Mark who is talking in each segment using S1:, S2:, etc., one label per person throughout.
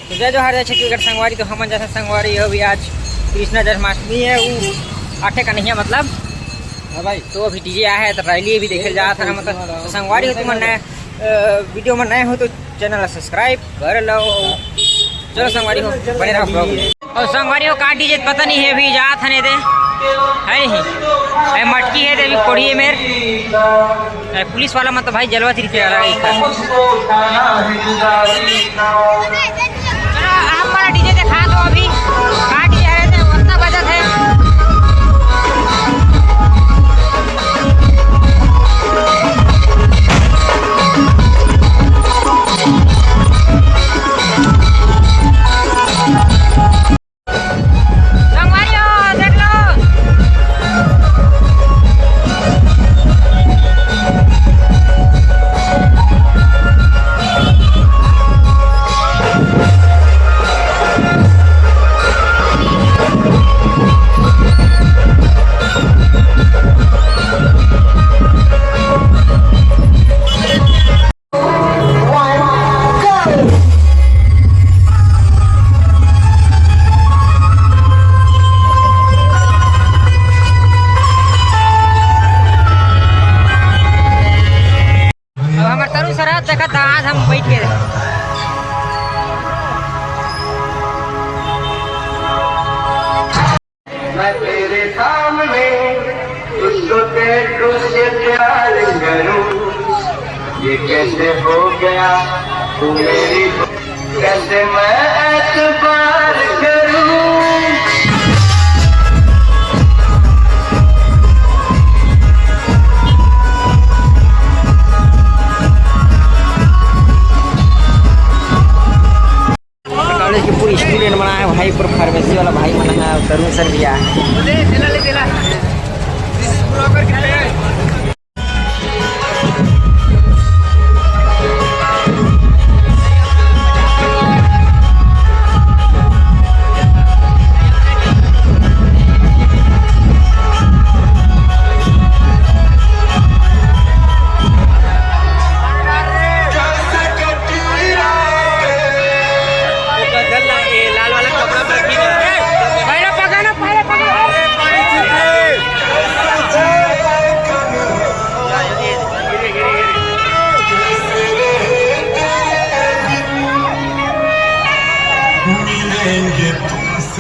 S1: तो जय जोहार जय छत्तीसगढ़ संगवारी। तो हम जैसे संगवारी हो भी आज कृष्ण जन्माष्टमी है वो 8 का नहीं है मतलब भाई। तो अभी डीजे आया है तो रैली भी देखे जा था मतलब। तो संगवारी हो तुम नए वीडियो में नए हो तो चैनल सब्सक्राइब कर लो। चलो संगवारी हो बने रहो ब्लॉग में। और संगवारी हो का डीजे पता नहीं है अभी जा था नहीं दे है नहीं मटकी है देवी कोड़ी है मेरे पुलिस वाला मतलब भाई जलवा तरीके हमारा डीजे दिखा दो अभी का डीजे है उतना बजट है। देखा था आज हम बैठ के
S2: मैं तेरे सामने तुझको कैसे प्यार करूं, ये कैसे हो गया तू मेरी, कैसे मैं एतबार करूं।
S1: कॉलेज की पूरी स्टूडेंट बना है भाई, पूरा फार्मेसी वाला भाई बना है, तरुण सर दिया है।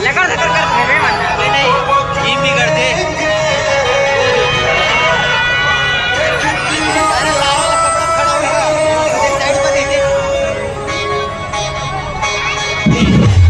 S1: लगा कर नहीं भी करते साइड पर